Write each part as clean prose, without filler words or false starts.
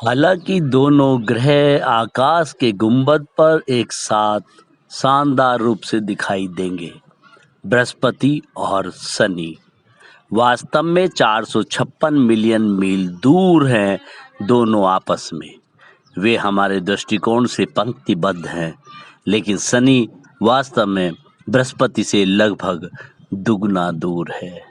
हालांकि दोनों ग्रह आकाश के गुंबद पर एक साथ शानदार रूप से दिखाई देंगे। बृहस्पति और शनि वास्तव में 456 मिलियन मील दूर हैं दोनों आपस में। वे हमारे दृष्टिकोण से पंक्तिबद्ध हैं, लेकिन शनि वास्तव में बृहस्पति से लगभग दुगना दूर है।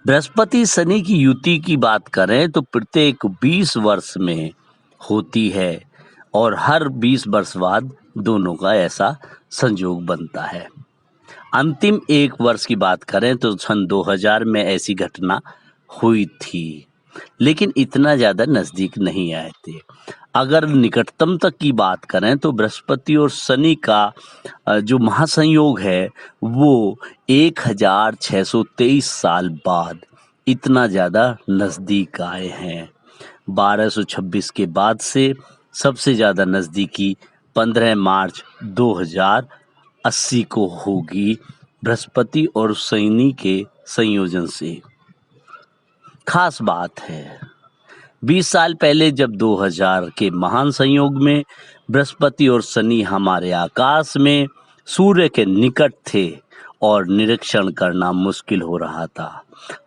बृहस्पति शनि की युति की बात करें तो प्रत्येक 20 वर्ष में होती है और हर 20 वर्ष बाद दोनों का ऐसा संयोग बनता है। अंतिम एक वर्ष की बात करें तो सन 2000 में ऐसी घटना हुई थी, लेकिन इतना ज्यादा नजदीक नहीं आए थे। अगर निकटतम तक की बात करें तो बृहस्पति और शनि का जो महासंयोग है वो 1623 साल बाद इतना ज्यादा नजदीक आए हैं। 1226 के बाद से सबसे ज्यादा नजदीकी 15 मार्च 2080 को होगी बृहस्पति और शनि के संयोजन से। खास बात है, 20 साल पहले जब 2000 के महान संयोग में बृहस्पति और शनि हमारे आकाश में सूर्य के निकट थे और निरीक्षण करना मुश्किल हो रहा था।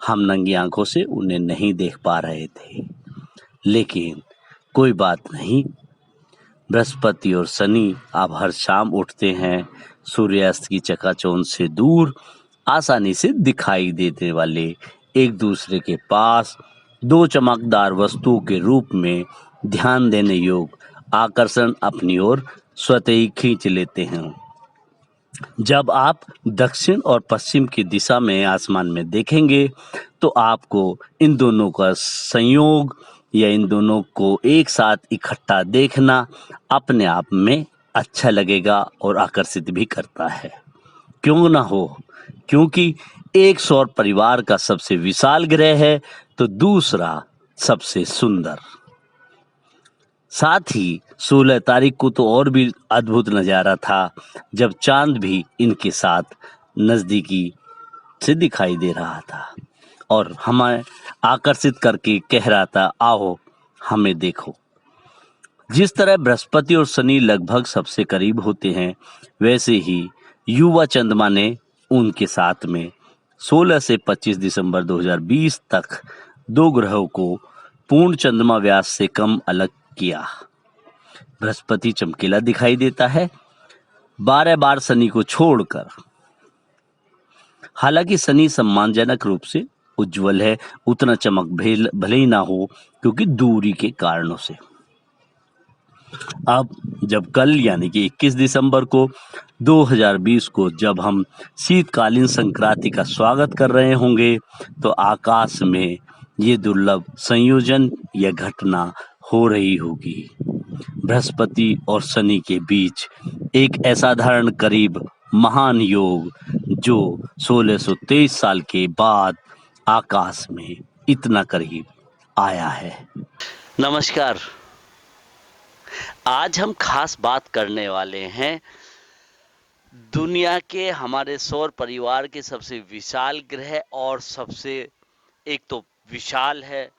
हम नंगी आंखों से उन्हें नहीं देख पा रहे थे, लेकिन कोई बात नहीं। बृहस्पति और शनि अब हर शाम उठते हैं, सूर्यास्त की चकाचौंध से दूर, आसानी से दिखाई देने वाले एक दूसरे के पास दो चमकदार वस्तुओं के रूप में ध्यान देने योग्य आकर्षण अपनी ओर स्वतः ही खींच लेते हैं। जब आप दक्षिण और पश्चिम की दिशा में आसमान में देखेंगे तो आपको इन दोनों का संयोग या इन दोनों को एक साथ इकट्ठा देखना अपने आप में अच्छा लगेगा और आकर्षित भी करता है। क्यों ना हो, क्योंकि एक सौर परिवार का सबसे विशाल ग्रह है तो दूसरा सबसे सुंदर। साथ ही 16 तारीख को तो और भी अद्भुत नजारा था जब चांद भी इनके साथ नजदीकी से दिखाई दे रहा था और हमें आकर्षित करके कह रहा था, आओ हमें देखो। जिस तरह बृहस्पति और शनि लगभग सबसे करीब होते हैं, वैसे ही युवा चंद्रमा ने उनके साथ में 16 से 25 दिसंबर 2020 तक दो ग्रहों को पूर्ण चंद्रमा व्यास से कम अलग किया। बृहस्पति चमकीला दिखाई देता है 12 बार शनि को छोड़कर। हालांकि शनि सम्मानजनक रूप से उज्जवल है, उतना चमक भले ही ना हो क्योंकि दूरी के कारणों से। अब जब कल यानी कि 21 दिसंबर को 2020 को जब हम शीतकालीन संक्रांति का स्वागत कर रहे होंगे तो आकाश में ये दुर्लभ संयोजन या घटना हो रही होगी। बृहस्पति और शनि के बीच एक असाधारण करीब महान योग जो 1623 साल के बाद आकाश में इतना करीब आया है। नमस्कार, आज हम खास बात करने वाले हैं दुनिया के हमारे सौर परिवार के सबसे विशाल ग्रह और सबसे एक तो विशाल है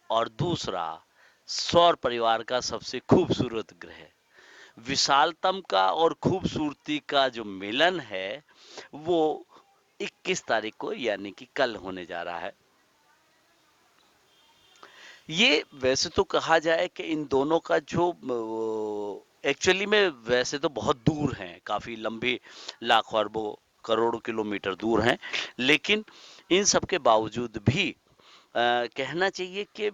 और दूसरा सौर परिवार का सबसे खूबसूरत ग्रह। विशालतम का और खूबसूरती का जो मिलन है वो 21 तारीख को यानी कि कल होने जा रहा है। ये वैसे तो कहा जाए कि इन दोनों का जो एक्चुअली में वैसे तो बहुत दूर हैं, काफी लंबे लाखों अरबों करोड़ों किलोमीटर दूर हैं, लेकिन इन सब के बावजूद भी कहना चाहिए कि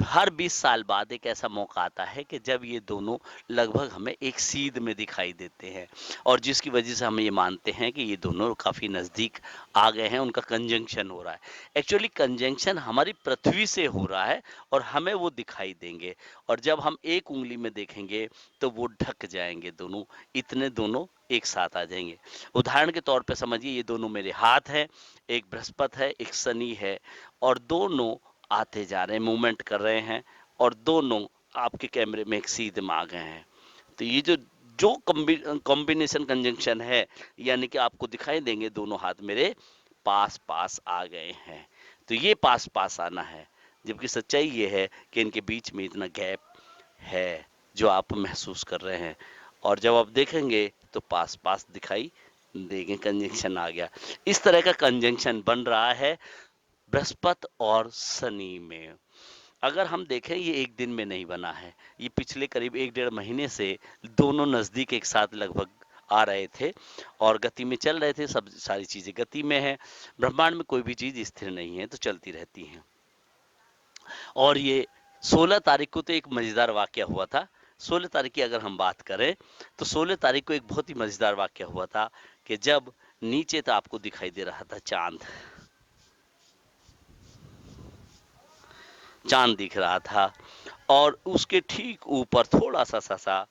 हर 20 साल बाद एक ऐसा मौका आता है कि जब ये दोनों लगभग हमें एक सीध में दिखाई देते हैं और जिसकी वजह से हम ये मानते हैं कि ये दोनों काफ़ी नज़दीक आ गए हैं, उनका कंजंक्शन हो रहा है। एक्चुअली कंजंक्शन हमारी पृथ्वी से हो रहा है और हमें वो दिखाई देंगे और जब हम एक उंगली में देखेंगे तो वो ढक जाएंगे दोनों, इतने दोनों एक साथ आ जाएंगे। उदाहरण के तौर पे समझिए ये दोनों मेरे हाथ हैं, एक बृहस्पति है एक शनि है और दोनों आते जा रहे हैं, मूवमेंट कर रहे हैं और दोनों आपके कैमरे में एक सीध में आ गए हैं। तो ये जो जो कॉम्बिनेशन कंजंक्शन है यानी कि आपको दिखाई देंगे दोनों हाथ मेरे पास पास आ गए हैं। तो ये पास पास आना है जबकि सच्चाई ये है कि इनके बीच में इतना गैप है जो आप महसूस कर रहे हैं। और जब आप देखेंगे तो पास पास दिखाई देंगे, कंजंक्शन आ गया। इस तरह का कंजंक्शन बन रहा है बृहस्पति और शनि में। अगर हम देखें ये एक दिन में नहीं बना है, ये पिछले करीब 1 डेढ़ महीने से दोनों नज़दीक एक साथ लगभग आ रहे थे और गति में चल रहे थे। सब सारी चीज़ें गति में है, ब्रह्मांड में कोई भी चीज़ स्थिर नहीं है, तो चलती रहती हैं। और ये 16 तारीख को तो एक मज़ेदार वाक़या हुआ था। 16 तारीख की अगर हम बात करें तो 16 तारीख को एक बहुत ही मज़ेदार वाक़या हुआ था कि जब नीचे तो आपको दिखाई दे रहा था चाँद, चाँद दिख रहा था और उसके ठीक ऊपर थोड़ा-सा सा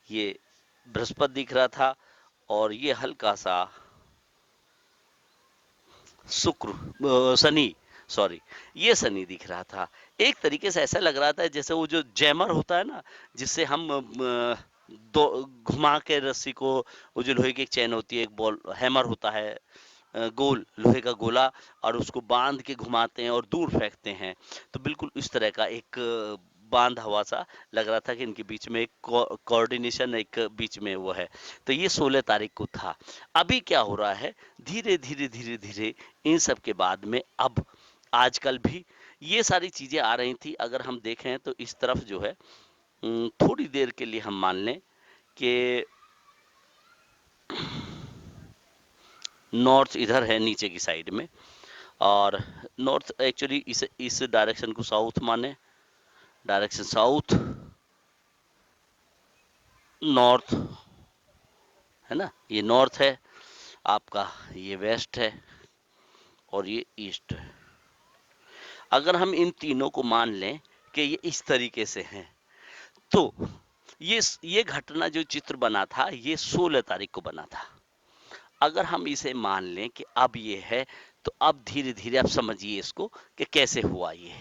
ये बृहस्पति दिख रहा था और ये हल्का-सा शनि, सॉरी, ये शनि दिख रहा था। एक तरीके से ऐसा लग रहा था जैसे वो जो जैमर होता है ना, जिससे हम दो घुमा के रस्सी को, वो जो लोहे की एक चैन होती है, एक बॉल हैमर होता है, गोल लोहे का गोला, और उसको बांध के घुमाते हैं और दूर फेंकते हैं। तो बिल्कुल इस तरह का एक बांध हवा सा लग रहा था कि इनके बीच में एक कोऑर्डिनेशन, एक बीच में वो है। तो ये 16 तारीख को था। अभी क्या हो रहा है, धीरे धीरे धीरे धीरे इन सब के बाद में अब आजकल भी ये सारी चीजें आ रही थी। अगर हम देखें तो इस तरफ जो है, थोड़ी देर के लिए हम मान लें कि नॉर्थ इधर है नीचे की साइड में, और नॉर्थ एक्चुअली इस डायरेक्शन को साउथ माने, डायरेक्शन साउथ, नॉर्थ है ना, ये नॉर्थ है आपका, ये वेस्ट है और ये ईस्ट है। अगर हम इन तीनों को मान लें कि ये इस तरीके से हैं, तो ये घटना जो चित्र बना था ये 16 तारीख को बना था। अगर हम इसे मान लें कि अब ये है, तो अब धीरे धीरे आप समझिए इसको कि कैसे हुआ ये,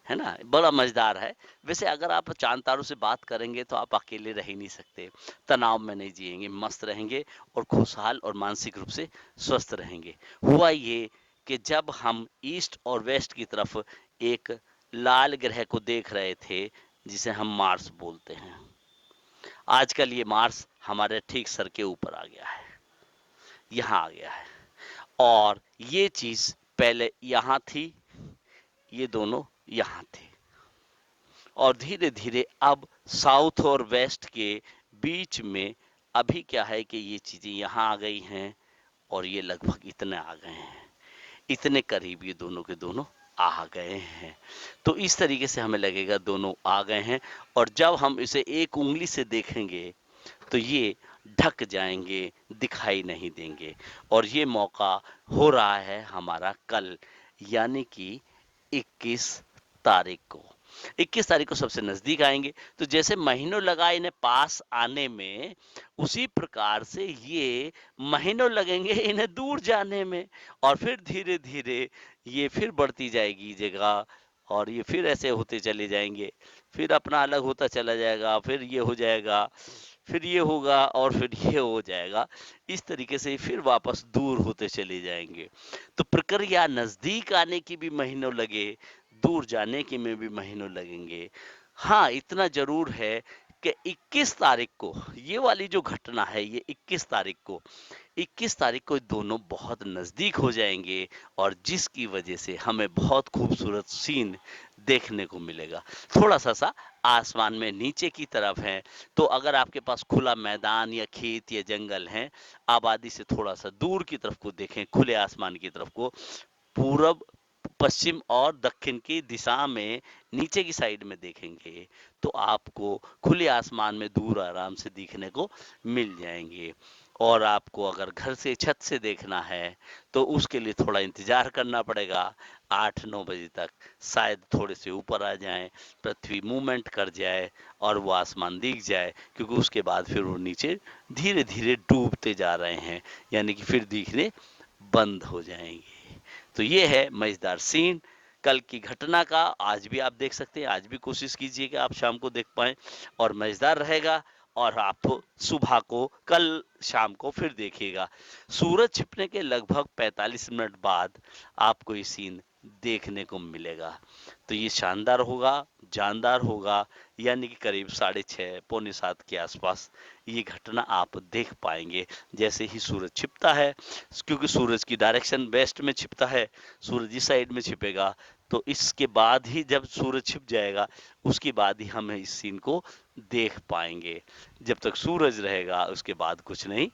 है ना, बड़ा मजेदार है। वैसे अगर आप चांद तारों से बात करेंगे तो आप अकेले रह ही नहीं सकते, तनाव में नहीं जिएंगे, मस्त रहेंगे और खुशहाल और मानसिक रूप से स्वस्थ रहेंगे। हुआ ये कि जब हम ईस्ट और वेस्ट की तरफ एक लाल ग्रह को देख रहे थे जिसे हम मार्स बोलते हैं, आजकल ये मार्स हमारे ठीक सर के ऊपर आ गया है, यहाँ आ गया है। और ये चीज पहले यहाँ थी, ये दोनों यहाँ थे, और धीरे धीरे अब साउथ और वेस्ट के बीच में अभी क्या है कि ये चीजें यहाँ आ गई हैं और ये लगभग इतने आ गए हैं, इतने करीब ये दोनों के दोनों आ गए हैं। तो इस तरीके से हमें लगेगा दोनों आ गए हैं, और जब हम इसे एक उंगली से देखेंगे तो ये ढक जाएंगे, दिखाई नहीं देंगे। और ये मौका हो रहा है हमारा कल, यानी कि 21 तारीख को। 21 तारीख को सबसे नजदीक आएंगे। तो जैसे महीनों लगा इन्हें पास आने में, उसी प्रकार से ये महीनों लगेंगे इन्हें दूर जाने में, और फिर धीरे धीरे ये फिर बढ़ती जाएगी जगह, और ये फिर ऐसे होते चले जाएंगे, फिर अपना अलग होता चला जाएगा, फिर ये हो जाएगा, फिर ये होगा, और फिर ये हो जाएगा। इस तरीके से फिर वापस दूर होते चले जाएंगे। तो प्रक्रिया नजदीक आने की भी महीनों लगे, दूर जाने के में भी महीनों लगेंगे। हाँ, इतना जरूर है कि 21 तारीख को ये वाली जो घटना है, ये 21 तारीख को दोनों बहुत नज़दीक हो जाएंगे, और जिसकी वजह से हमें बहुत खूबसूरत सीन देखने को मिलेगा। थोड़ा सा आसमान में नीचे की तरफ है, तो अगर आपके पास खुला मैदान या खेत या जंगल है, आबादी से थोड़ा सा दूर की तरफ को देखें, खुले आसमान की तरफ को, पूरब, पश्चिम और दक्षिण की दिशा में नीचे की साइड में देखेंगे तो आपको खुले आसमान में दूर आराम से दिखने को मिल जाएंगे। और आपको अगर घर से छत से देखना है तो उसके लिए थोड़ा इंतजार करना पड़ेगा, 8-9 बजे तक शायद थोड़े से ऊपर आ जाएं, पृथ्वी मूवमेंट कर जाए और वो आसमान दिख जाए, क्योंकि उसके बाद फिर वो नीचे धीरे धीरे डूबते जा रहे हैं, यानी कि फिर दिखने बंद हो जाएंगे। तो ये है मजेदार सीन कल की घटना का। आज भी आप देख सकते हैं, आज भी कोशिश कीजिए कि आप शाम को देख पाएं, और मजेदार रहेगा। और आप सुबह को कल शाम को फिर देखिएगा, सूरज छिपने के लगभग 45 मिनट बाद आपको ये सीन देखने को मिलेगा। तो ये शानदार होगा, जानदार होगा, यानी कि करीब 6:30 पौने 7 के आसपास ये घटना आप देख पाएंगे। जैसे ही सूरज छिपता है, क्योंकि सूरज की डायरेक्शन वेस्ट में छिपता है, सूरज इस साइड में छिपेगा, तो इसके बाद ही जब सूरज छिप जाएगा उसके बाद ही हम इस सीन को देख पाएंगे। जब तक सूरज रहेगा उसके बाद कुछ नहीं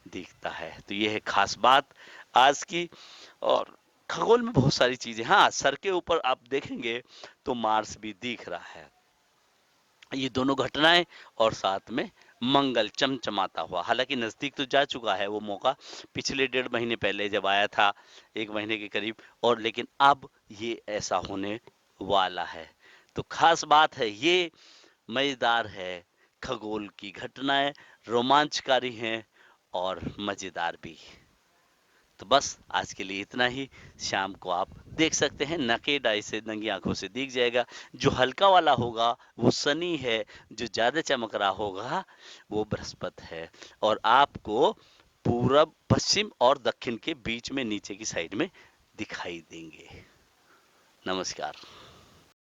दिखता है। तो ये है खास बात आज की। और खगोल में बहुत सारी चीजें, हाँ, सर के ऊपर आप देखेंगे तो मार्स भी दिख रहा है। ये दोनों घटनाएं और साथ में मंगल चमचमाता हुआ, हालांकि नजदीक तो जा चुका है वो मौका, पिछले 1.5 महीने पहले जब आया था, 1 महीने के करीब, और लेकिन अब ये ऐसा होने वाला है। तो खास बात है ये, मजेदार है, खगोल की घटनाएं रोमांचकारी हैं और मजेदार भी। तो बस आज के लिए इतना ही। शाम को आप देख सकते हैं, नकेड आई से नंगी आंखों से दिख जाएगा। जो हल्का वाला होगा वो शनि है, जो ज्यादा चमक रहा होगा वो बृहस्पति है, और आपको पूरब, पश्चिम और दक्षिण के बीच में नीचे की साइड में दिखाई देंगे। नमस्कार।